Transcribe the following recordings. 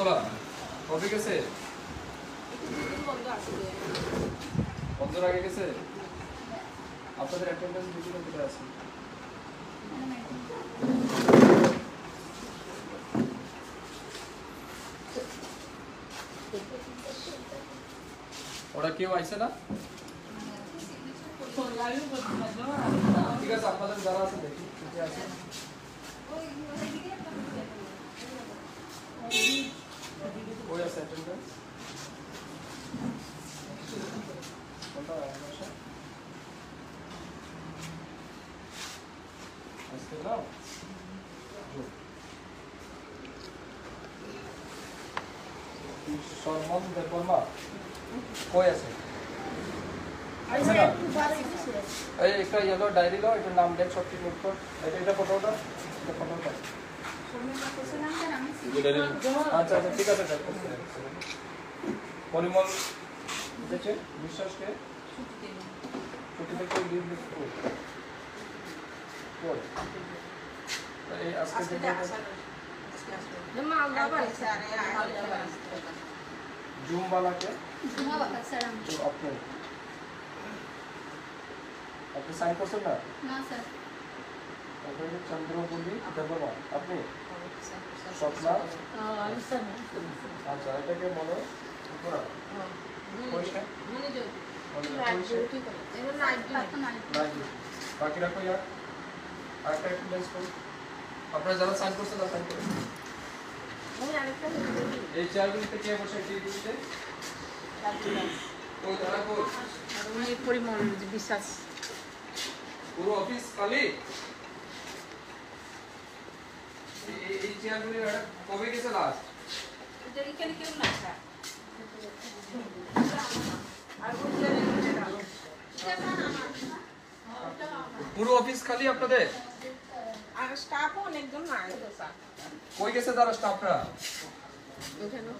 তোলা কবে গেছে? বন্ধুর আগে গেছে। আপনাদের অ্যাটেন্ডেন্স ডিউটি কোথায় আছে? ওরা কেউ আইছে না? ঠিক আছে, আপনাদের যারা আছে দেখি কে আছে। ওই আছে অ্যাটেন্ডেন্স কোনটা আছে? আজকে নাও সরমন দেববর্মা কই আছে? আচ্ছা না এই একটা ইয়েলো ডায়েরি লো, এটার নাম দেখ সব ঠিক নোট কর। এটা ফটোটা আচ্ছা আচ্ছা ঠিক আছে স্যার। পরিমল বুঝেছে বিশ্বাসকে ছুটি থেকে লিভ লিখো কোড এই আজকে जूम वाला क्या? जूम वाला सर हम तो अपने साइन कर सकते हैं ना सर अपने चंद्रपुली डबल वन अपने स्वप्ना सर अच्छा এটা কে বলো পুরা কোশ্চেন মানে जो এগুলো নাইট বাকি রাখো यार আরেকটা এক্সপ্লেইন করো। আপনারা যারা সাইন করছেন তারা সাইন করুন। এই চারগুলিতে কে বসে টিভিতে? ওই যারা কো উনি পরিমল বিশ্বাস পুরো অফিস খালি। এই চেয়ারগুলি কবে গেছে লাস্ট? এখানে কেউ না স্যার পুরো অফিস খালি আপনাদের? আর স্টাফও অনেকজন নাই তো স্যার। কই গেছে তারা স্টাফরা? এখানে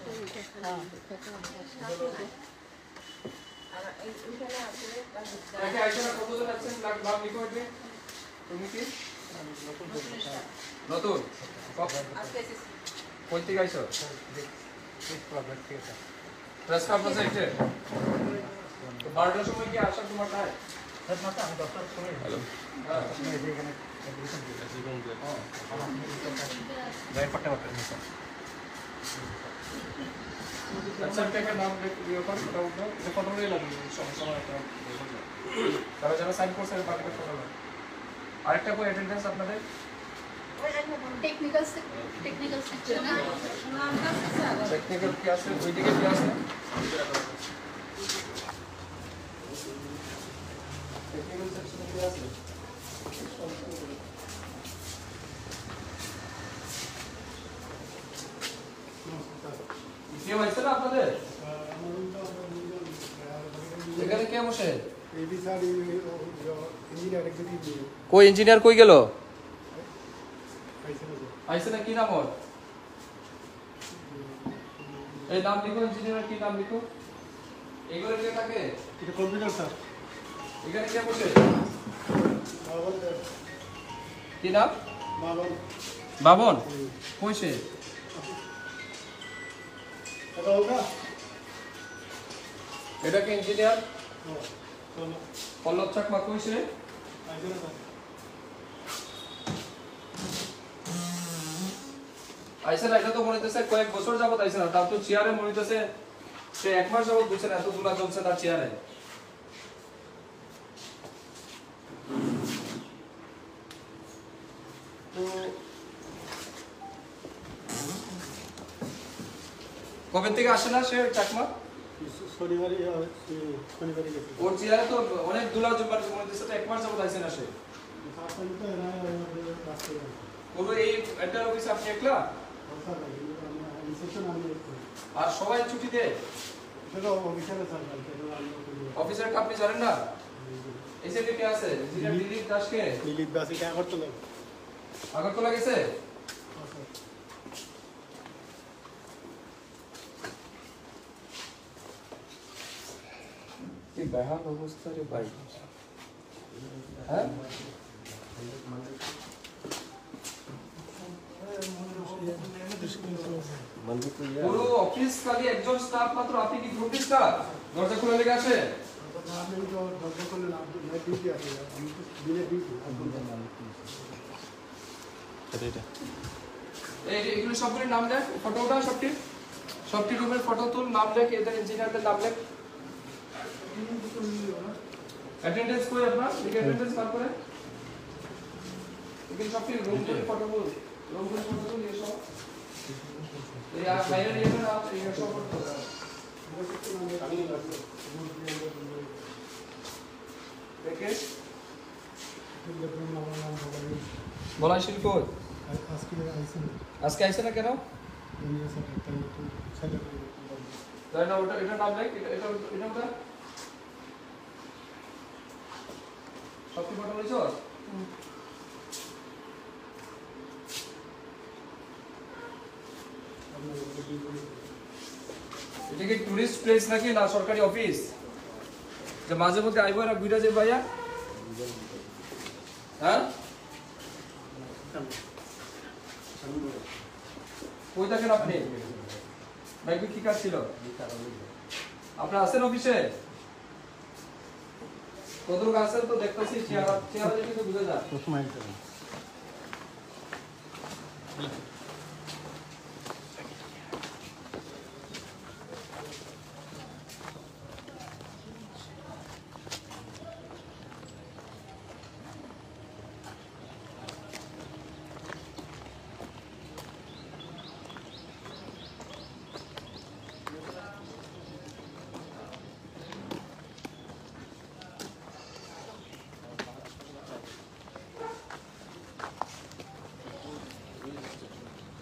আর এইখানে আছে দেখে আইসা না কতজন আছেন নাম লিখো এতে। তুমি কি নতুন আজকে কই থেকে আইছো? প্রেস ক্লাব আছে এতে তো 12টার সময় কি আসা তোমার টাইম? স্যার মাত্র আমি 10টার সময় হ্যালো হ্যাঁ এখানে অ্যাডমিশন দিতে আসি কোন যে পড়তে স্যার আচ্ছা একটা নাম লিখো কর ফটো উঠো এটা ফটো নিয়ে লাগবে সমস্যা একটা তারা যারা সাইন করছে বাকিটা ফটো লাগবে। আরেকটা কই অ্যাটেন্ডেন্স আপনাদের? टेक्निकल सेक्शन है টেকনিক্যাল কি আছে ওইদিকে কি আছে? টেকনিক্যাল সেকশনে কি আছে? কে বলছে না আপনাদের? এখানে কে বসে? এবি স্যার ইঞ্জিনিয়ার এক্সিকিউটিভ কই ইঞ্জিনিয়ার কই গেল? আইসে না আইছে না কি নাম ওর? এই নাম লিখো ইঞ্জিনিয়ার কি নাম লিখো। এগুলো কে থাকে? এটা কম্পিউটার স্যার এখানে কে বসে? বাবন কি নাম? বাবন বাবন কইছে? এটা হোগা এটা কি ইঞ্জিনিয়ার? তো পল্লব চাকমা কইছে? আইসে না স্যার আইছে না এটা তো মনে হইতেছে কয়েক বছর যাবত আইছে না, তাও তো চেয়ারে মনে হইতেছে সে এক মাস যাবত বসে না, এত দুলা চলছে তার চেয়ারে। তো কবে থেকে আসে না সে চাকমা? শনিবারই শনিবারই গেছে ওর চেয়ারে তো অনেক দুলা জমার মনে হইতেছে তো এক মাস যাবত আইছে না সে। সাতটা তো এরা রাস্তা পুরো এই এন্টার অফিস আপনি একলা? স্যার রিসেপশন আমি আর সবাই ছুটি দেয়? সেটা অফিসারে স্যার অফিসার আপনি জানেন না? এই যে কে আছে? ইঞ্জিনিয়ার দিলীপ দাসকে দিলীপ দাসে কে আগরতলা আগরতলা গেছে? কি বেহাল অবস্থা রে ভাই। হ্যাঁ পুরো অফিস খালি একজন স্টাফ মাত্র, আপনি কি গ্রুপ স্টাফ? দরজা খুলে লেগে আসে? আপনি তো দরজা করলেন, আপনার ডিউটি আছে, দিনের ডিউটি। এই যে এগুলো সবগুলির নাম লেখ, ফটো ওঠা সবটি রুমের ফটো তুল, নাম লেখ, এদের ইঞ্জিনিয়ারদের নাম লেখ। অ্যাটেন্ডেন্স কই আপনার? লিখে অ্যাটেন্ডেন্স বার করে। এগুলো সবটি রুমগুলির ফটো তুল, রুমগুলির ফটো তুল, এই সব। এই আর বাইরে নিয়ে না, এই সব ফটো তুল। দেখে বলাই শিল্প আজকে আইসে না কেন? তাই না, ওটা এটা নাম লেখ, এটা ওটা সবটি ফটো বলেছ? এটা কি টুরিস্ট প্লেস নাকি না সরকারি অফিস? যে মাঝে মধ্যে আইবো না ঘুরে যাই ভাইয়া? হ্যাঁ, কই থাকেন আপনি? বাইকে কি কাজ ছিল আপনার? আছেন অফিসে? কত লোক আছেন তো দেখতেছি, চেহারা দেখে তো বুঝে যায়।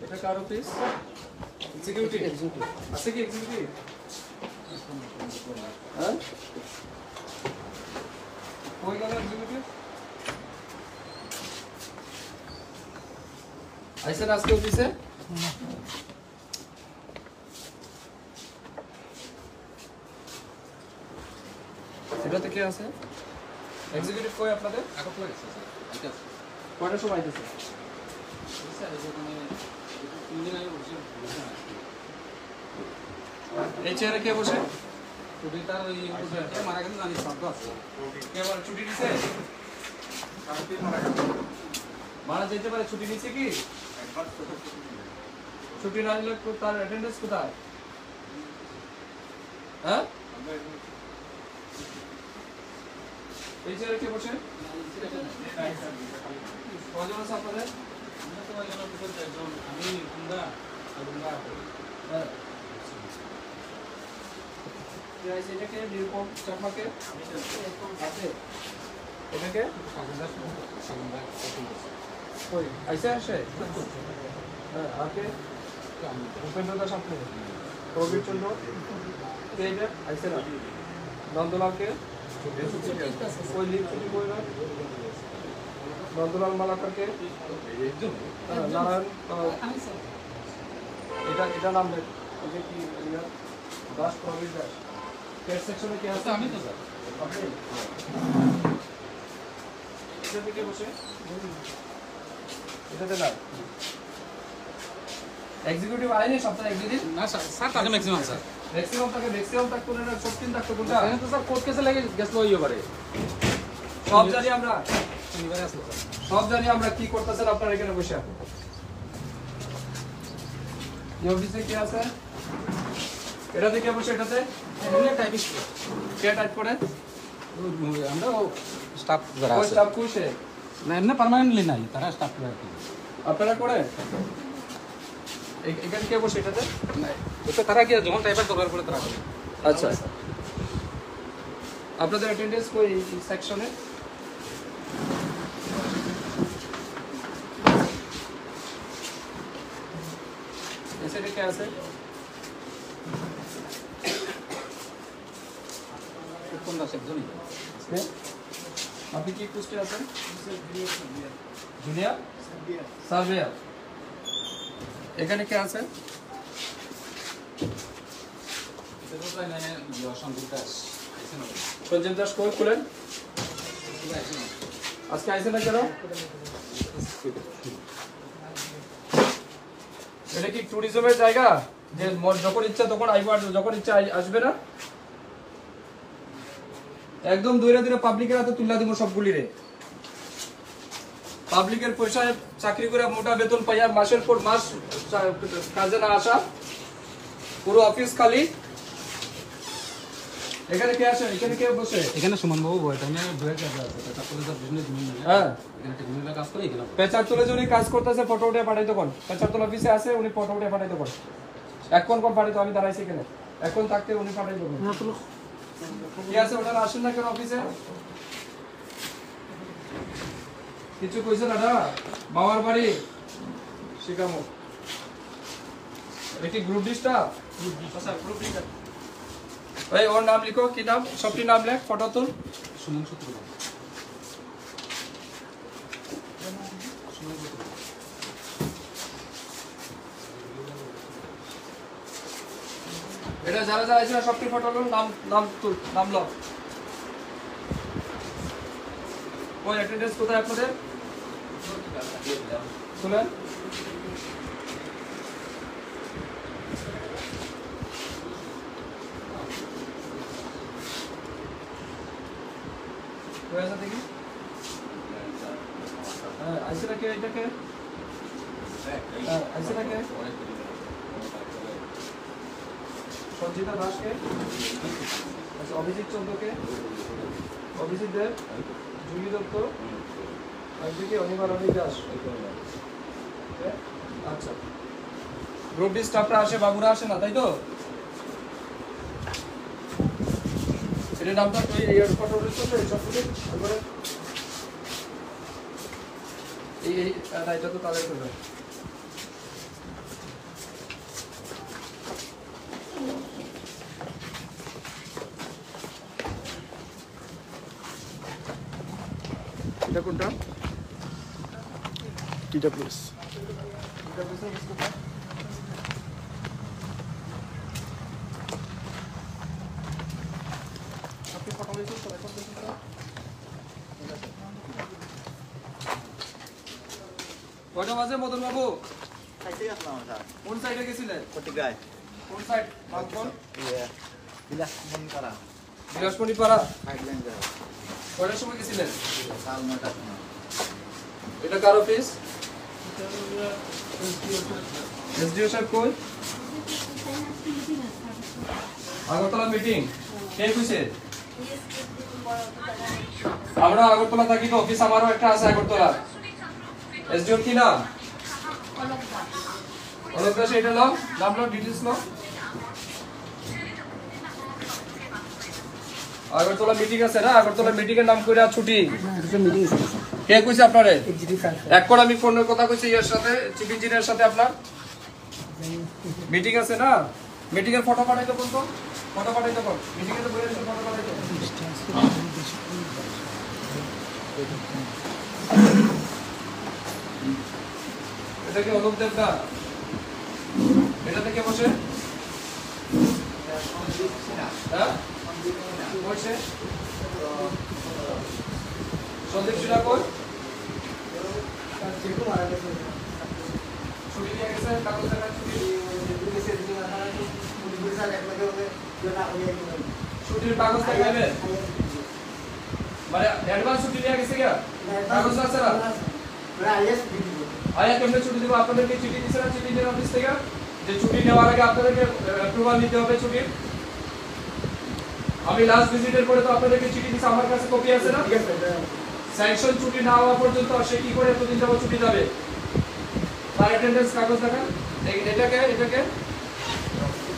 এটা কার অফিস? এক্সিকিউটিভ আছে কি? এক্সিকিউটিভ হ্যাঁ, কই গেল এক্সিকিউটিভ? আইসেন আজকে অফিসে? এটাতে কে আছে? এক্সিকিউটিভ কই আপনাদের? কয়টার সময় আইতেছে? এই চেয়ারে কে বসে? মারা গেছে জানি, শব্দ আছে। কে বলে ছুটি দিছে? মারা যেতে পারে, ছুটি দিছে কি? ছুটি না দিলে তার অ্যাটেন্ডেন্স কোথায়? হ্যাঁ, এই চেয়ারে কে বসে? কজন আছে আপনাদের? হ্যাঁ, এটাকে নিরূপম চাকমাকে আছে, এটাকে কই আইসে আসে? হ্যাঁ, আকে উপেন্দ্র দাস আপনি, প্রবীর চন্দ্র এইটা আইসে না, নন্দলালকে কই লিভ ছুটি কই না, নন্দলাল মালাকারকে, নারায়ণ এটা নাম দেখ, এটা কি দাস, প্রবীর দাস। টেস্ট সেকশনে কে আছে? আমি তো স্যার। আপনি এটা থেকে বসে এটাতে না এক্সিকিউটিভ আইনি সপ্তাহে একদিন না স্যার, স্যার থাকে ম্যাক্সিমাম স্যার। ম্যাক্সিমাম থাকতো না, সব দিন থাকতো কোনটা? এখানে তো স্যার কোর্ট কেসে লেগে গেছিল ওই ব্যাপারে। সব জানি আমরা, শনিবারে আসলো স্যার। সব জানি আমরা কি করতেছেন আপনারা এখানে বসে। এই অফিসে কি আছে? এটাতে কে বসে? এটাতে এমনি টাইপিস্ট কে টাইপ করে? আমরা স্টাফ যারা ওই আছে স্টাফ কুইসে না, এমনি পার্মানেন্টলি নাই, তারা স্টাফ করে আর কি। আপনারা করে এখানে কে বসে? এটাতে ওটা তারা কি যখন টাইপার দরকার পড়ে তারা করে। আচ্ছা, আপনাদের অ্যাটেন্ডেন্স কই এই সেকশনে? এসে কে আছে? কোন দাস একজনই। আপনি কি পোস্টে আছেন? Junior surveyor. এখানে কে আছে? সঞ্জীব দাস কই খুলেন? আজকে আইসে না কেন? এটা কি ট্যুরিজমের জায়গা? যে যখন ইচ্ছা তখন আইব আর যখন ইচ্ছা আসবে না একদম ধীরে ধীরে পাবলিকের হাতে তুলে দিব সবগুলি রে পাবলিকের পয়সায় চাকরি করে মোটা বেতন পাইয়া মাসের পর মাস কাজে না আসা পুরো অফিস খালি এখানে কে আসে এখানে কে বসে এখানে সুমন বাবু বয় টাইমে বয়ে কাজ আছে তারপরে তার বিজনেস জমি হ্যাঁ এখানে টেকনিক্যাল কাজ করে এখানে পেচার তুলে যে উনি কাজ করতেছে ফটো উঠে পাঠাইতে কোন পেচার তোলা অফিসে আছে উনি ফটো উঠে পাঠাইতে কোন এখন কোন পাঠাইতো আমি দাঁড়াইছি এখানে এখন থাকতে উনি পাঠাইতে কোন কি আছে ওনারা আসেন না কেন অফিসে কিছু কইছে দাদা বাবার বাড়ি শিকামো এটা কি গ্রুপ ডিস্টা আচ্ছা গ্রুপ ডিস্টা ভাই ওর নাম লিখো কি নাম সবটি নাম লেখ ফটো তুল সুমন সূত্র এটা যারা যারা আছে সবটি ফটো তুল নাম নাম তুল নাম লো ওই অ্যাটেন্ডেন্স কোথায় আপনাদের শুনেন কোয়াসা দেখি আইসরা কে এটা কে আইসরা কে সঞ্জিতা দাস কে আচ্ছা অভিজিৎ চন্দ্র কে অভিজিৎ দেব জুলি দত্ত আর দিকে অনিমার অনিক দাস আচ্ছা গ্রুপ ডি স্টাফরা আসে বাবুরা আসে না তাই তো এটা নামটা তুই এই ফটো রয়েছে তো সব কিছু একবারে এই এটা তো তাদের করবে এটা কোনটা টিটা প্লেস এটা বুঝতে বুঝতে আপনি ফটো দিয়েছেন তো রেকর্ড দিয়েছেন তো কয়টা বাজে মদন বাবু খাইতে আসলাম স্যার কোন সাইডে গেছিলেন পটিকায় কোন সাইড বামপন বিলাস মন করা বিলাসপনি পাড়া পাইপলাইন যাও কয়টার সময় গেছিলেন কাল 9টার সময় এটা কার অফিস এসডিও সাহেব কই আগরতলা মিটিং কে কইছে আমরা আগরতলা থাকি তো অফিস আমারও একটা আছে আগরতলা এসডিও কি নাম অলক দাস এটা নাম নাম ডিটেইলস নাও আগরতলা মিটিং আছে না আগরতলা মিটিং এর নাম কইরা ছুটি কে কইছে আপনারে এক করে আমি ফোনের কথা কইছি এর সাথে চিফ ইঞ্জিনিয়ারের সাথে আপনার মিটিং আছে না মিটিং এর ফটো পাঠাইতে কোন তো ফটো পাঠাইতে কোন মিটিং এর বইয়ের ফটো পাঠাইতে এটা কি অনুপ দেব না এটা থেকে বসে হ্যাঁ বসে সন্দীপ সিনহা কই ছুটি নিয়ে গেছে কাগজ টাকা ছুটির কাগজ দেখাইবে মানে অ্যাডভান্স ছুটি নিয়ে গেছে क्या কাগজ আছে না আয়া কেমনে ছুটি দিব আপনাদেরকে চিঠি দিছে না চিঠি দেওয়ার অফিস থেকে যে ছুটি নেওয়ার আগে আপনাদেরকে অ্যাপ্রুভাল নিতে হবে ছুটির আমি লাস্ট ভিজিটের পরে তো আপনাদেরকে চিঠি দিছি আমার কাছে কপি আছে না ঠিক আছে স্যাংশন ছুটি না হওয়া পর্যন্ত সে কি করে এতদিন যাবত ছুটি যাবে তার অ্যাটেন্ডেন্স কাগজ দেখান এটাকে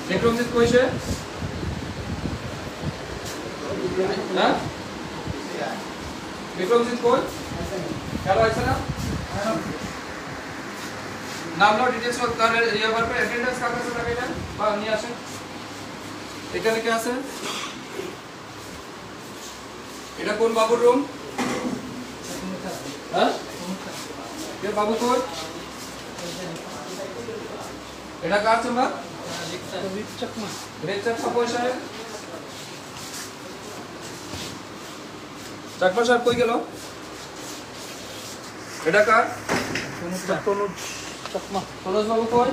বিক্রমজিৎ কইছে হ্যাঁ বিক্রমজিৎ কই কেন আইছে না নাম লো ডিটেইলস তার ইয়ার পর অ্যাটেন্ডেন্স কাগজ দেখাইলেন বা নিয়ে আসেন এখানে কি আছে এটা কোন বাবুর রুম হ্যাঁ কে বাবু কই এটা কার চেম্বার রিচার্জ পয়সা চাকমা সাহেব কই গেল এটা কার তনুজ বাবু কই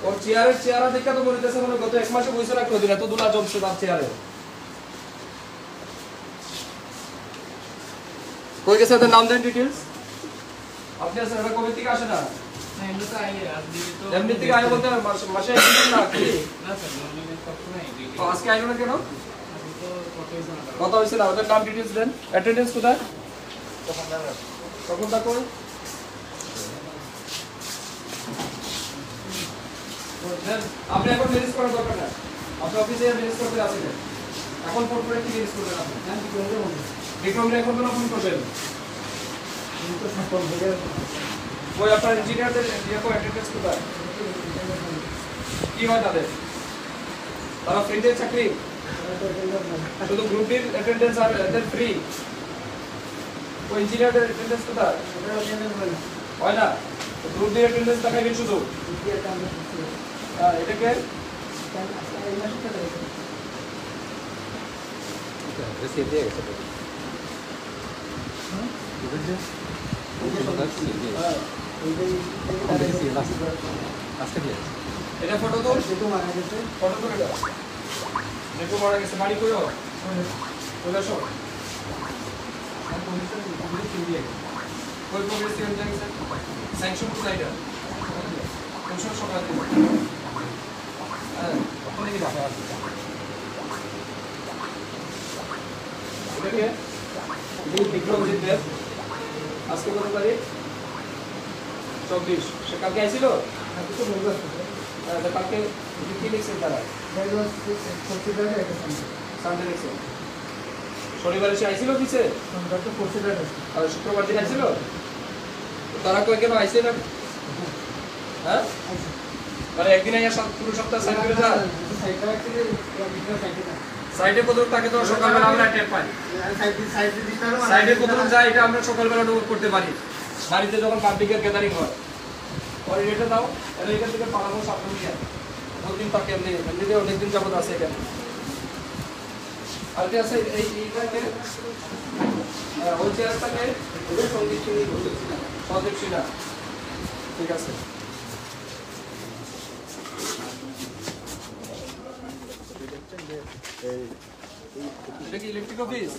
ওর চেয়ারের চেহারা দেখে তো মনে হচ্ছে মানে গত 1 মাসে বইছে না কোনদিন এত দুলা জমছে তার চেয়ারে কই গেছে তার নাম দেন ডিটেইলস আপনি স্যার এটা কবে থেকে আসে না এমনি থেকে আয় বলতে মাসে একদিন না কি তো আজকে আইলো না কেন কথা হইছে না ওদের নাম ডিটেইলস দেন অ্যাটেন্ডেন্স কোথায় তখন তা কই আপনি এখন রিলিজ করার দরকার না আপনি অফিসে রিলিজ করতে আসেন এখন ফোন করে কি রিলিজ করবেন আপনি হ্যাঁ কি করবেন বিক্রম রে এখন তো ফোন করবেন কিন্তু সফল হয়ে ওই আপনার ইঞ্জিনিয়ারদের দিয়ে কো অ্যাটেন্ডেন্স কোথায় কি হয় তারা ফ্রিতে চাকরি শুধু গ্রুপের অ্যাটেন্ডেন্স আর এদের ফ্রি ওই ইঞ্জিনিয়ারদের অ্যাটেন্ডেন্স কোথায় হয় না গ্রুপের অ্যাটেন্ডেন্স দেখাবেন শুধু এটাকে এটা ফটো তো ফটো তো এটা দেখো মারা গেছে বাড়ি কইও চলে আসো কই প্রোগ্রেস এর জায়গা স্যাংশন কোথায় এটা কোন সরকার দিবে হ্যাঁ আপনি কি দেখা আছে এটা কি এই বিক্রমজিৎ দেব আজকে কত তারিখ 24 সে কালকে আইছিল কালকে তো বলবো কালকে কি লিখছেন তারা সানডে লিখছেন শনিবার এসে আইছিল অফিসে আর শুক্রবার দিন আইছিল তারা কই কেন আইছে না হ্যাঁ মানে একদিন আইয়া পুরো সপ্তাহ সাইড করে যা সাইডে কত টাকা তো সকালবেলা আমরা টেপ পাই সাইডে কত যায় এটা আমরা সকালবেলা নোট করতে পারি বাড়িতে যখন পাবলিকের গ্যাদারিং হয় পরে এটা দাও আর এখান থেকে পালাবো সামনে নিয়ে দুদিন তাকে এমনি অনেকদিন যাবত আছে এখানে আর কি আছে এইটাকে ওই চেয়ারটাকে সন্দীপ সিনহা ঠিক আছে এটা কি ইলেকট্রিক অফিস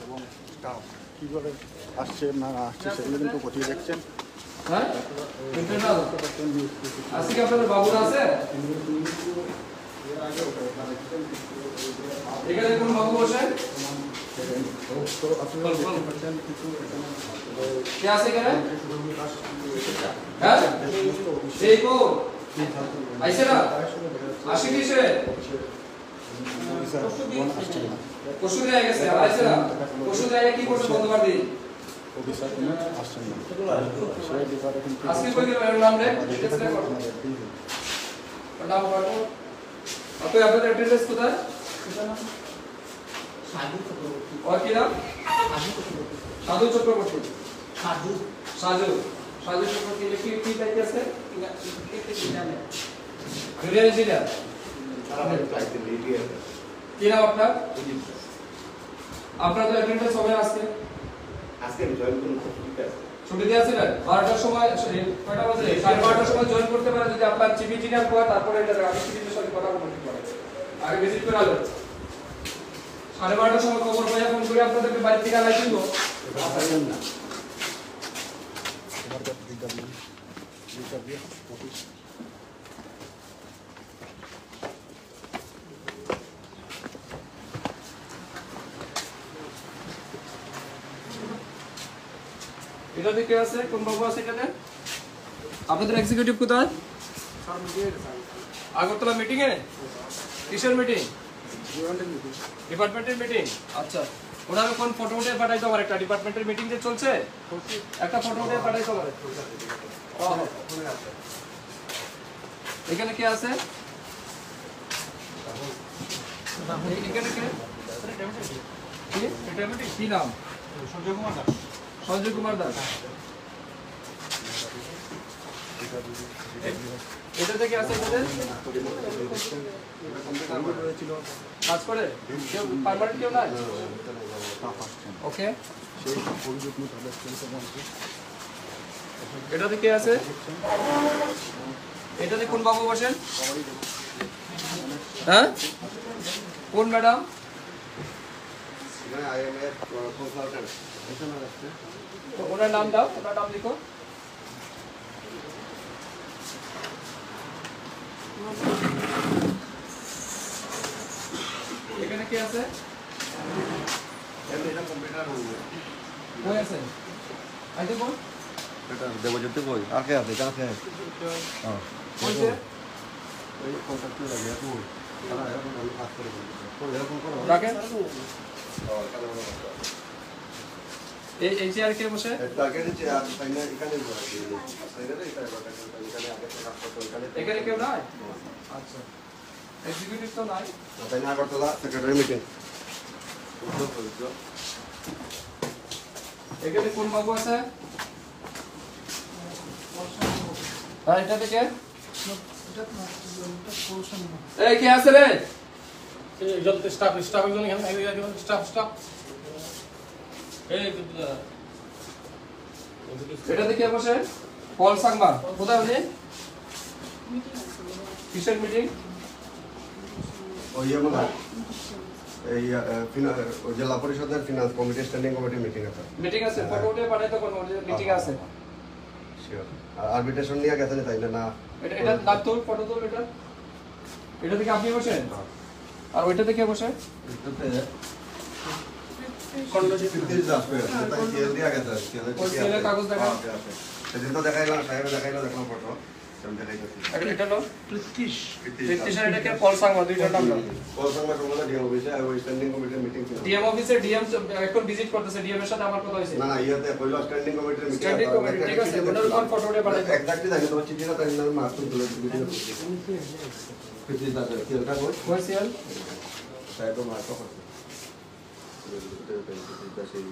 এবং স্টাফ কীভাবে আসছে না আসছে সেগুলো কিন্তু খতিয়ে দেখছেন হ্যাঁ ইন্টারনাল আজকে কি আপনাদের বাবুরা আছে এখানে কোন বাবু বসে কে আছে এখানে হ্যাঁ এই কোন আইছে না আসে কিসে পশু দিয়ে গেছে আইছে না পশু দিয়ে কি করছে বন্ধবার দিন অফিসার কোনো আসছেন না আজকে কই গেল এর নাম রে টেক্সট রেকর্ড নাম বলো আপনি আপনাদের অ্যাড্রেস কোথায় সাধু চক্রবর্তী আর কি নাম সাধু চক্রবর্তী সাধু সাধু সাধু চক্রবর্তী কি দায়িত্ব আছে জুনিয়র ইঞ্জিনিয়ার কি নাম আপনার আপনার তো অ্যাটেন্ডেন্স হবে আজকে ছুটি দিয়ে আছিলেন 12টার সময় কয়টা বাজে 12:30টার সময় জয়েন করতে পারে যদি আপনার চিফ ইঞ্জিনিয়ার হয় তারপরে এটা আমি চিফ ইঞ্জিনিয়ারের সাথে কথা বলতে পারি আগে ভিজিট করে আলো 12:30টার সময় খবর পাইয়া ফোন করে আপনাদেরকে বাড়ি থেকে আনাই দিব আসেন না এটা দেখে আছে কোন বাবু আছে এখানে আপনাদের এক্সিকিউটিভ কোথায় আগরতলা মিটিং এ কিসের মিটিং ডিপার্টমেন্টের মিটিং আচ্ছা ওরা কোন ফটো উঠে পাঠাইতো আমার একটা ডিপার্টমেন্টের মিটিং যে চলছে একটা ফটো উঠে পাঠাইতো আমার এখানে কে আছে এখানে কে কি নাম সঞ্জয় কুমার দাস এটা থেকে আছে এদের কাজ করে কেউ পার্মানেন্ট কেউ নাই ওকে সেই অভিযোগ নিয়ে তাদের এটাতে কে আছে? এটাতে কোন বাবু বসেন? হ্যাঁ, কোন ম্যাডাম? ওনার নাম দাও, ওনার নাম লিখো। এখানে কে আছে? কই আছে? আইতে কোন? দেবজ্যোতি কই আকে আছে কাছে হ্যাঁ কইছে? এই কন্ট্রাক্টর লাগে আপু তারা এখন আমি কাজ করে বলবো এরকম করো রাখেন। এই চেয়ার কে বসে? টার্গেটে যে আছে তাই না এখানে বলা আছে সাইডে এটা এখানে আগে থেকে কাজ করতে এখানে এখানে কেউ নাই? আচ্ছা, এক্সিকিউটিভ তো নাই। তাই না করতলা সেক্রেটারি মিটিং এখানে কোন বাবু আছে? হ্যাঁ, এটা থেকে এই কে আছে রে? যত স্টাফ একজন এখানে স্টাফ এই এটাতে কে বসে? পল সাংমা। কোথায় উনি? কিসের মিটিং? ওই বলা এই জেলা পরিষদের finance committee standing committee meeting আছে মিটিং আছে, ফটো উঠে পাঠাইতে কোন মিটিং আছে? শিওর আরবিট্রেশন নিয়ে গেছেন তাই না এটা নাম তোর, ফটো তোর। এটা থেকে আপনি বসেন, আর ওইটাতে কে বসে? সেদিন তো দেখাইলাম সাহেব দেখাইলাম দেখলাম ফটো এটা লো প্রিতিশ আর এটাকে পল সাংমা, দুইটার নাম দাও। ডিএম অফিসে ওই স্ট্যান্ডিং কমিটির মিটিং ছিল ডিএম অফিসে ডিএম এখন ভিজিট করতেছে, ডিএম এর সাথে আমার কথা হইছে। না না ইয়াতে কইলো স্ট্যান্ডিং কমিটির মিটিং স্ট্যান্ডিং কমিটি, ঠিক আছে, ওটার কোন ফটো উঠে পাঠাইতে? এক্স্যাক্টলি জানি তোমার চিঠিটা তাই না মাস্টার বলে ভিডিও প্রিতিশ দাদা কি ওটা কই কই সিএল? সাহেব তো মাস্টার করছে সেই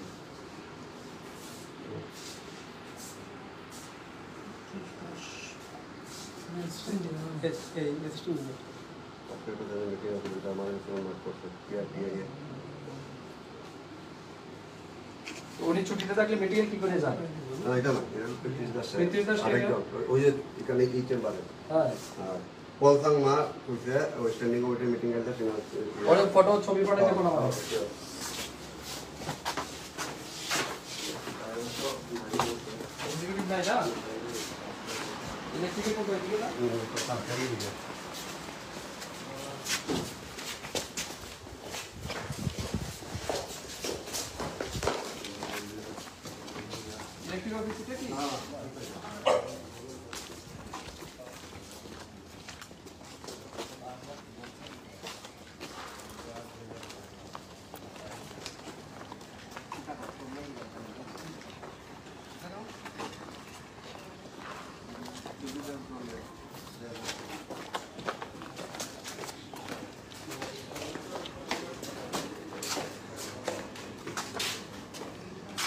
উনি ছুটিতে থাকলে মিটিং এ কি করে যান? না এটা না প্রিতিশ দাস প্রিতিশ দাস আরেকজন ওই যে এখানে এই চেম্বারে হ্যাঁ, পলসাং মা কইছে ওই স্ট্যান্ডিং কমিটির মিটিং এর ফিনান্স ওর ফটো ছবি পাঠাইতে কোন আমার? এক্সিকিউটিভ নাই না? ইলেকট্রিকের ফটো এদিকে না? ইলেকট্রিক অফিসে কি?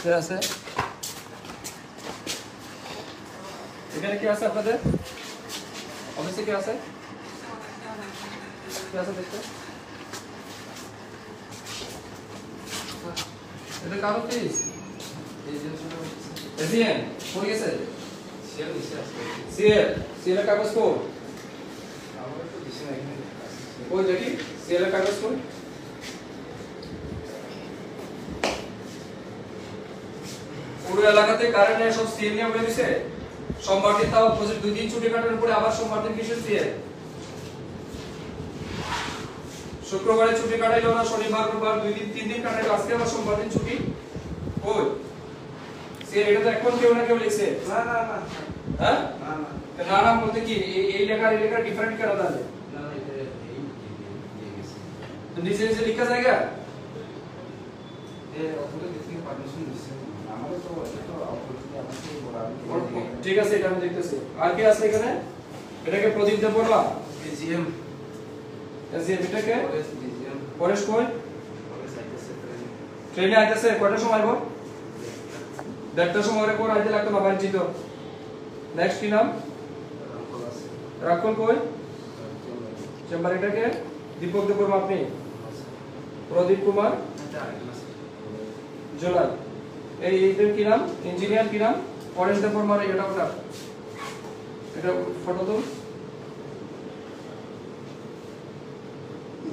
কে আছে? এখানে কি আছে আপনাদের অফিসে? কি আছে? কি আছে দেখতে? এটা কারো প্লিজ এজিএন কই গেছে? সিএল এর কাগজ কই? ওই দেখি সিএল এর কাগজ কই? পুরো এলাকাতে কারেন্ট সব সিএল নিয়ে বলে দিছে। সোমবার দিন তাও অপোজিট 2 দিন ছুটি কাটানোর পরে আবার সোমবার দিন কিসের সিএল? শুক্রবারে ছুটি কাটাইলো না, শনিবার রোববার 2 দিন 3 দিন কাটাইলো, আজকে আবার সোমবার দিন ছুটি। কই সিএল? এটা তো এখন কেউ না কেউ লিখছে। না না না হ্যাঁ না না না না বলতে কি এই লেখা ডিফারেন্ট কেন তাহলে? তো নিচে নিচে লেখা জায়গা ঠিক আছে, এটা আমি দেখতেছি। আর কি আছে এখানে? এটাকে প্রদীপ দেব না? এজিএম এটাকে পরেশ কই? ট্রেনে আইতেছে। কয়টার সময় গো? 1:30টার সময় রে কোন আইতে লাগতো না বাড়ি তো। নেক্সট কি নাম? রাখল কই? চেম্বার। এটাকে দীপক দেববর্মা আপনি? প্রদীপ কুমার জোনাল। এইদের কি নাম? ইঞ্জিনিয়ার কি নাম? পরেশ দেববর্মার এটা ওটা এটা ফটো তো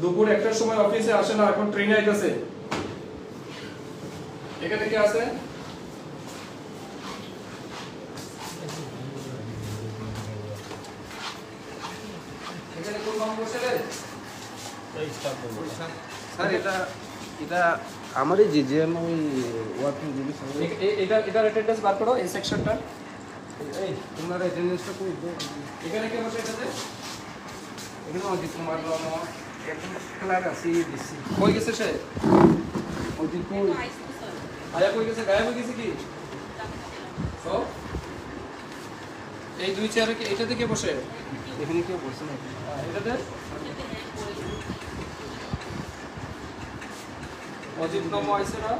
দুপুর 1টার সময় অফিসে আসে না, এখন ট্রেনে আইতাছে। এখানে কি আছে? এখানে কোন মামু বসে রে? স্যার এটা আমারই জিজিএম ওই ওয়ার্কিং জিবি সঙ্গে এটা অ্যাটেন্ডেন্স বার করো এই সেকশনটা। এই তোমার অ্যাটেন্ডেন্সটা কই দে এখানে কে বসে এটাতে? এখানে অজিত কুমার রানা একদম ক্লার্ক আছে দিছি কই গেছে সে? অজিত কই আয়া কই গেছে? গায়েব হয়ে গেছে কি? তো এই দুই চেয়ারে কি এটাতে কে বসে? এখানে কেউ বসে না এটাতে অজিত নম আইছে না,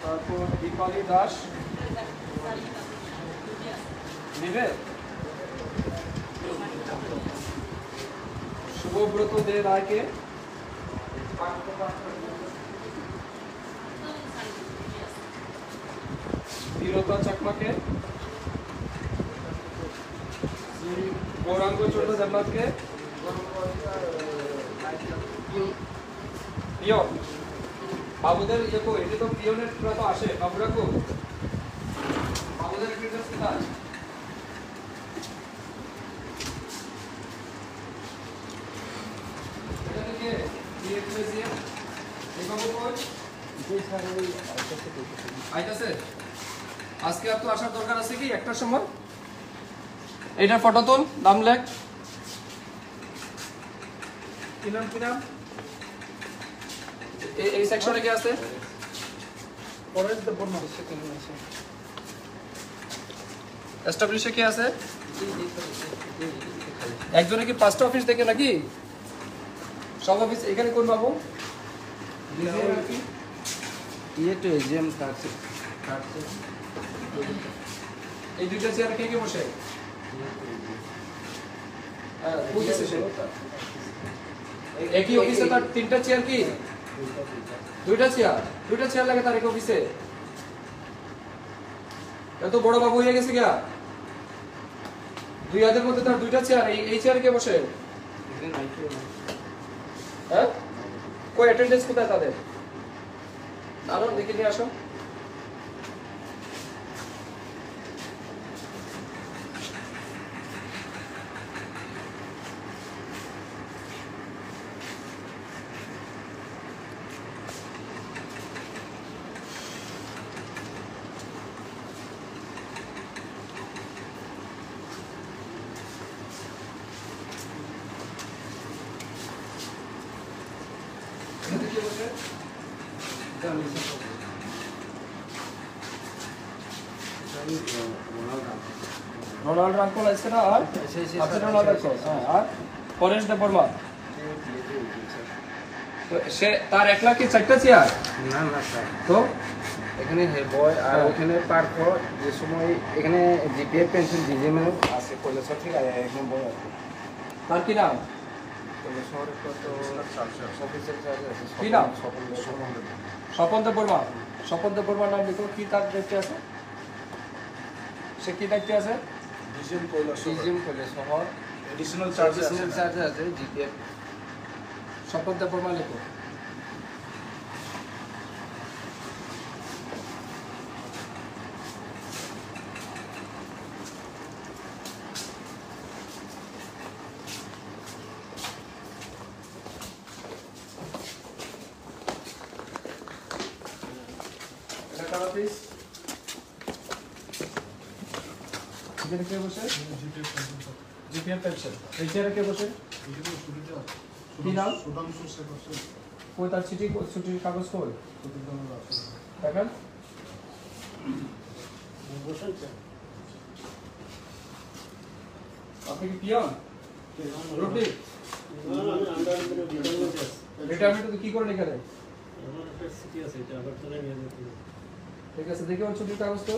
তারপর দীপালি দাস নিবে, শুভব্রত দে রায়কে, বীরতা চাকমাকে, গৌরাঙ্গ চন্দ্র দেবনাথকে, পিয়ন বাবুদের ইয়ে কো এটি তো পিয়নের তো আসে বাবুরা কো বাবুদের অ্যাটেন্ডেন্স কোথায়? এটা থেকে ডিএক্সএসিএম এই বাবু কই এই স্যার ওই আইতাছে? আজকে আর তো আসার দরকার আছে কি 1টার সময়? এইটা ফটো তুল, নাম লেখ, কি নাম কি নাম? এই সেকশনে কি আছে? পরেশ দেববর্মা সেখানে আছে এস্টাবলিশে কি আছে? একজনে কি 5টা অফিস দেখে নাকি? সব অফিস এখানে কোন বাবু? ये तो एजीएम कार्ड से এই দুইটা চেয়ারে কে কে বসে? কই গেছে সে? একই অফিসে তার 3টা চেয়ার কি? দুইটা চেয়ার লাগে তার এক অফিসে। এত বড় বাবু হয়ে গেছে গিয়া, দুই হাতের মধ্যে তার 2টা চেয়ার, এই চেয়ারে কে বসে? হ্যাঁ কই অ্যাটেন্ডেন্স কোথায় তাদের? আরো দেখে নিয়ে আসো। এখানে কে বসে? রোনাল্ড রাঙ্কল আছে না? আর আছে রোনাল্ড রাঙ্কল, হ্যাঁ। আর পরেশ দেববর্মা, তো সে তার একলা কি 4টা চেয়ার? না না স্যার তো এখানে হেড বয় আর ওখানে পার্ক যে সময় এখানে জিপিএফ পেনশন জিজিএম আছে কলেজ থেকে এখানে বয় আছে তার কি নাম? কলেজ শহরে তো অফিসের চার্জ আছে কি নাম? স্বপন স্বপন দেববর্মা। স্বপন দেববর্মার নাম লিখো, কি তার দায়িত্বে আছে? সে কি দায়িত্বে আছে? জিজিএম কলেজ শহর এডিশনাল চার্জ আছে জিপিএফ স্বপন দেববর্মা লিখো। এখানে কে বসে? GPF pension. এই চেয়ারে কে বসে? কি নাম? কই তার ছুটির কাগজ কই? দেখেন আপনি কি পিয়ন? রুটি রিটায়ারমেন্ট তো কি করেন এখানে? ঠিক আছে, দেখি ওর ছুটির কাগজ তো।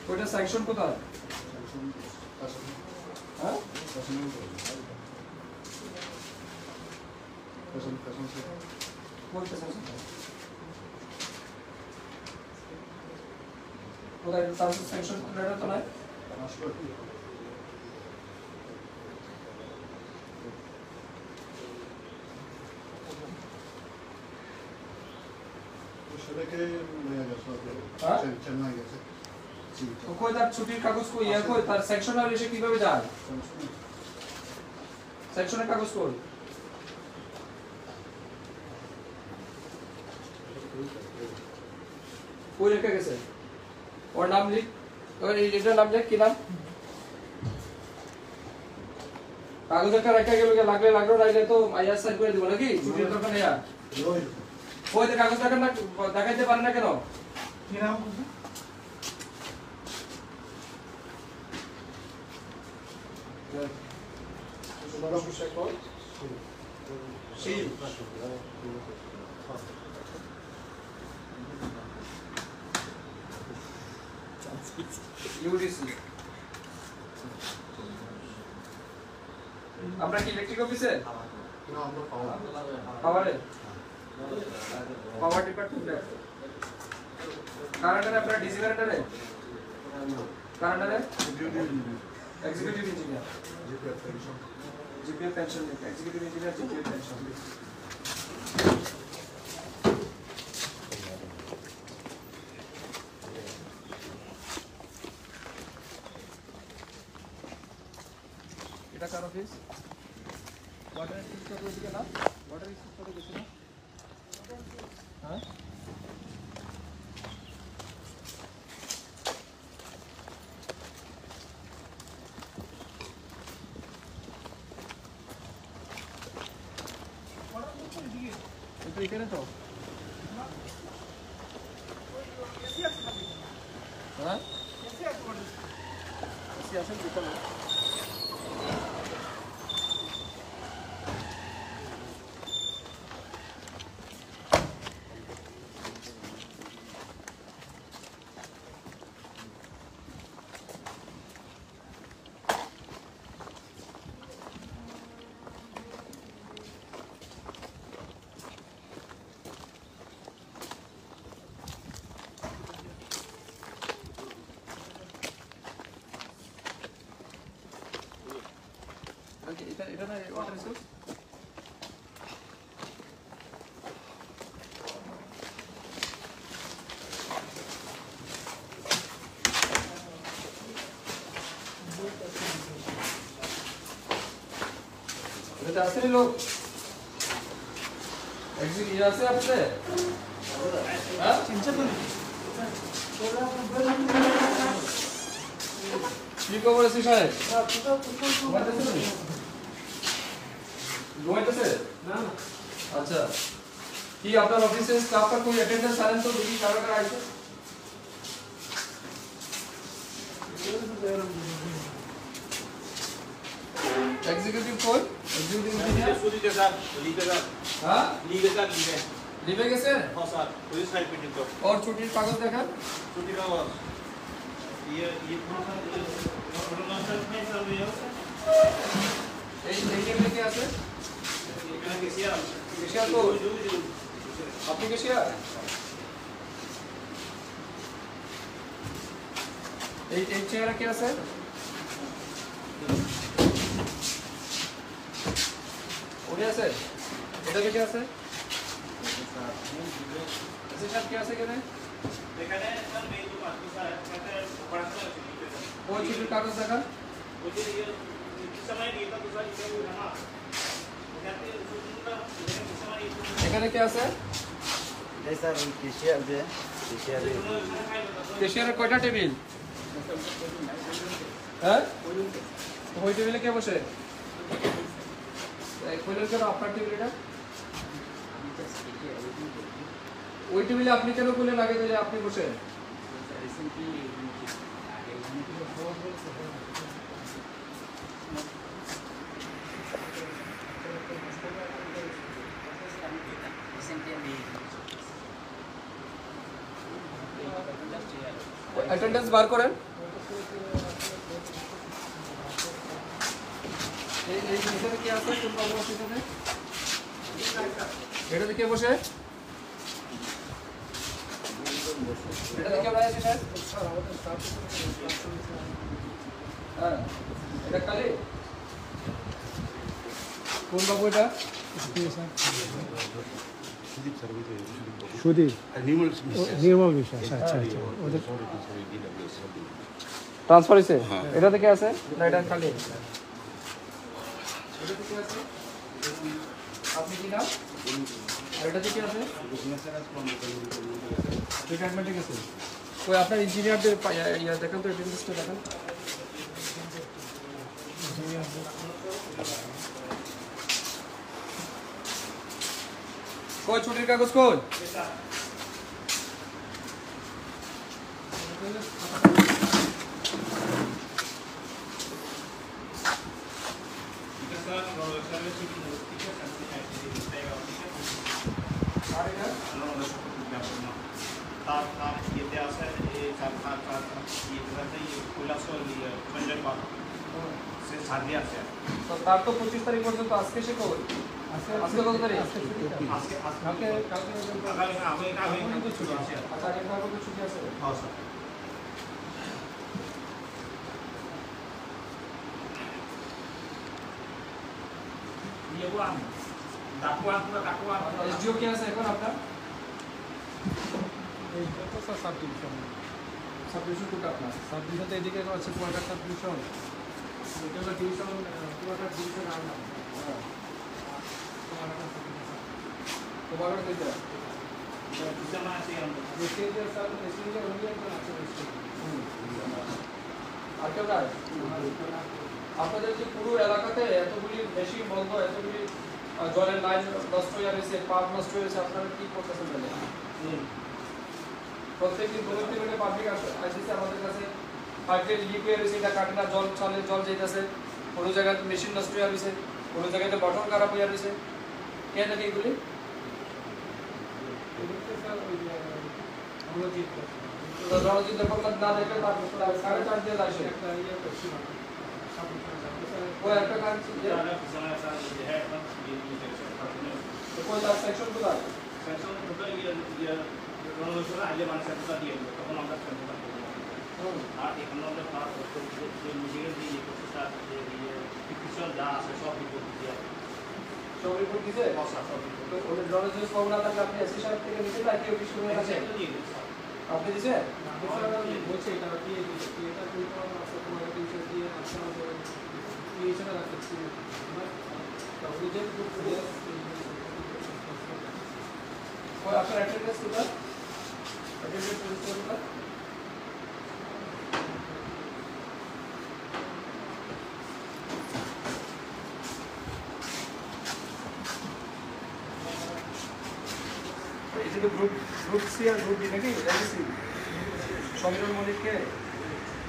ওইটা স্যাংশন কোথায়? হ্যাঁ কোথায় স্যাংশন লেটার তো নাই? চেন্নাই গেছে তো কই তার ছুটির কাগজ কই? ইয়া কই তার সেকশনাল এসে কিভাবে যায়? সেকশনের কাগজ কই? কই রেখে গেছে? ওর নাম লিখ, ওর এটার নাম লিখ, কি নাম? কাগজ একটা রেখে গেল, লাগলে লাগলো, নাইলে তো আইআর সাইন করে দিব নাকি? ছুটির দরকার নেই আর। ওই যে কাগজ দেখান না, দেখাইতে পারেন না কেন? কি নাম? ইউডিসি। আমরা কি ইলেকট্রিক অফিসে? পাওয়ারে? পাওয়ার ডিপার্টমেন্টে? কারেন্টারে আপনার ডিসি কারেন্টারে? কারেন্টারে? Executive engineer. GPF pension, executive engineer, GPF pension. এটা কার অফিস? ওয়াটার রিসোর্স করে দিকে না? ওয়াটার রিসোর্স করে গেছে না? হ্যাঁ এটা এখানে তো হ্যাঁ এসি আসেন ভিতরে। এটা না ওয়াটার রিসোর্স? এটা আছে লোক এক্সিট আছে আপনি? হ্যাঁ চিন্তা করি কি খবর আছে সাহেব? ঘুমাইতেছে না? আচ্ছা, কি আপনার অফিসে স্টাফ का कोई अटेंडेंस आने तो देखिए कारा कारा आइए। एग्जीक्यूटिव कौन? एग्जीक्यूटिव इंजीनियर सुधी के साथ लीव के साथ। हां लीव के साथ लीव है। लीव है कैसे? हां सर पुलिस साइड पे तो। और छुट्टी कागज देखा? छुट्टी का वो ये पूरा सर में सर ये এই দেখে দেখে আছে এখানে কেসিয়ার কেশিয়ার তো আপনি কেশিয়ার এই চেয়ারে কি আছে? ওরে আছে এটা কি আছে? এসে সব কি আছে এখানে? এখানে স্যার মেই তো বাকি স্যার कहते हैं पढ़ाते हैं। ওই ছুটির কাগজ দেখা वो ये समय नहीं था तो सर ये वो है ना कहते हैं सुनना समय এখানে কি আছে? এই স্যার ওই কেশিয়ার যে কেশিয়ারে কেশিয়ারের কয়টা টেবিল? হ্যাঁ ওই টেবিলে কে বসে? এই কইলেন কেন আপনার টেবিলটা? ওই টেবিলে আপনি কেন কইলেন আগে যে আপনি বসে? অ্যাটেন্ডেন্স বার করেন। এই ভিতরে কি আছে? কোন বাবু আছে এখানে? এটাতে কে বসে? এটাতে কে বসে স্যার? হ্যাঁ, এটা কালি? কোন বাবু এটা? সুদীপ নির্মল বিশ্বাস আচ্ছা আচ্ছা ওদের ট্রান্সফার হয়েছে? এটা থেকে আছে না এটা খালি? এটা থেকে আছে? আপনি কি নাম? আর এটা থেকে আছে? রিটায়ারমেন্টে গেছে। ওই আপনার ইঞ্জিনিয়ারদের ইয়া দেখেন তো, অ্যাটেন্ডেন্সটা দেখেন। কই ছুটির কাগজ কই? তার তো 25 তারিখ পর্যন্ত, আজকে সে কবে? আজকে কত তারিখ? আচ্ছা, আগের ছুটি আছে। এসডিও কি আছে এখন আপনার? সাবডিভিশন কোনটা আপনার? সাবডিভিশন তো এদিকে আছে কোয়ার্টার সাবডিভিশন, এটা হলো ডিভিশন, কোয়ার্টার ডিভিশন আর না তোমার দুইটা আর কেউ নাই? আপনাদের যে পুরো এলাকাতে এতগুলি মেশিন বন্ধ, এতগুলি জলের লাইন নষ্ট হয়ে রয়েছে, পাম্প নষ্ট হয়ে রয়েছে, আপনারা কি করতেছেন তাহলে? প্রত্যেকদিন 2-3 মিনিটে পাবলিক আসছে আমাদের কাছে, পাইপে লিক হয়ে রয়েছে, এটা কাটে না, জল চলে, জল যেতেছে, কোনো জায়গায় মেশিন নষ্ট হয়ে রয়েছে, কোনো জায়গাতে বটন খারাপ হয়ে রয়েছে। কে দেখে এগুলি? রণজিৎ না দেখে সাড়ে 4 দিয়ে আসে ও একটা কাজ কোন সেকশন কোথায়? আর এখানে যা আছে সব রিপোর্ট দিয়ে সব রিপোর্ট দিতে ওদের রণজিৎ খবর না থাকলে আপনি এসি সাহেব থেকে নিতে পারেন, কেউ কিছু আছে আপনি দিচ্ছেন? বলছে এটা কি এটা তুই তো আছে তোমার টিচার দিয়ে আসা এই হিসেবে রাখছি তাহলে যে ওই আপনার অ্যাটেন্ডেন্স কোথায়? অ্যাটেন্ডেন্স রেজিস্টার কোথায়? এই যে গ্রুপ সি আর গ্রুপ ডি নাকি? সমীরণ মল্লিককে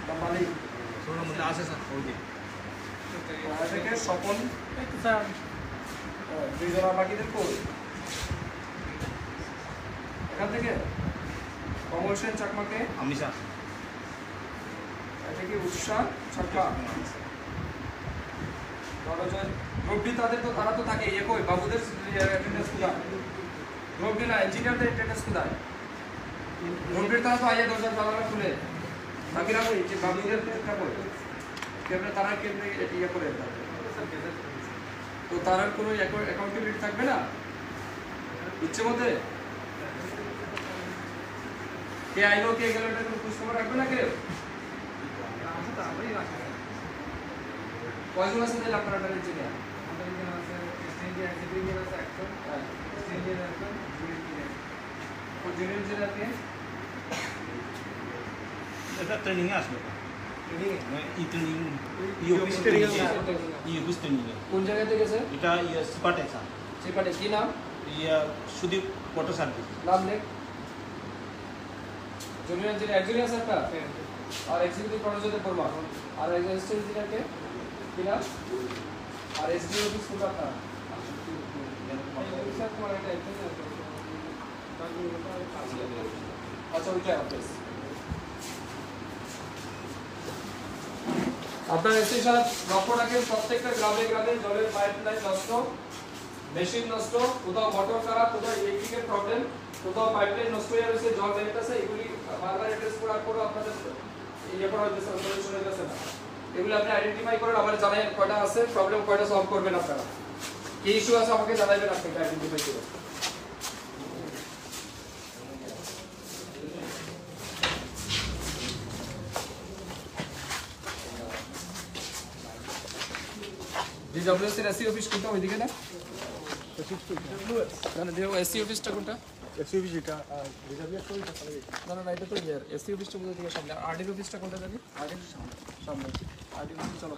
বা মালিক আছে স্যার থেকে স্বপন দুইজনা বাকিদের কই? এখান থেকে কমল সেন চাকমাকে আমি স্যার এটা কি উৎসাহ চাকমা গ্রুপ ডি তাদের তো তারা তো থাকে ইয়ে কই বাবুদের অ্যাটেন্ডেন্স কোথায়? গ্রুপ ডি না ইঞ্জিনিয়ারদের অ্যাটেন্ডেন্স কোথায়? গ্রুপ ডি তারা তো আইয়া দরজা জানালা খুলে বাকিরা কই যে বাবুদের কই কেমনে তারা কেমনে ইয়ে করে তো তার কোনো অ্যাকাউন্টেবিলিটি থাকবে না ইচ্ছে মতে? কে আইলো কে গেল এটা কোনো খোঁজখবর রাখবে না কেউ? কয়জন আছে তাহলে আপনার একটা ইঞ্জিনিয়ার? জুনিয়র ইঞ্জিনিয়ার কে? এটা ট্রেনিং আসবে কোন জায়গাতে গেছে? এটা সিপাটে স্যার সিপাটে কি নাম? সুদীপ অটো সার্ভিস নাম লেখ। জুনিয়র ইঞ্জিনিয়ার একজনই আছে একটা, আর এক্সিকিউটিভ প্রডিউসার বর্মা, আর অ্যাসিস্ট্যান্ট ইঞ্জিনিয়ার কে কি নাম? আর এসডি অফিস কোনটা আপনার? আচ্ছা ওইটা অফিস আপনার এসি সাহেব লক্ষ্য রাখেন প্রত্যেকটা গ্রামে গ্রামে জলের পাইপলাইন নষ্ট, মেশিন নষ্ট, কোথাও মোটর খারাপ, কোথাও ইলেকট্রিকের প্রবলেম, কোথাও পাইপলাইন নষ্ট হয়ে রয়েছে, জল বেরোতেছে, এগুলি বারবার অ্যাড্রেস করার পরও আপনাদের ইয়ে করা হইতেছে, সলিউশন হইতেছে না। এগুলো আপনি আইডেন্টিফাই করেন, আমার জানাই কয়টা আছে প্রবলেম, কয়টা সলভ করবেন আপনারা, কি ইস্যু আছে আমাকে জানাবেন, আপনি আইডেন্টিফাই করে। DWS এর এসি অফিস কোনটা ওইদিকে না? এসি অফিসটা কোনটা? না না এটা তো ইয়ার এসি অফিসটা কোথায় থেকে সামনে, আরডি অফিসটা কোনটা জানি? আরডি সামনে, আরডি চলো।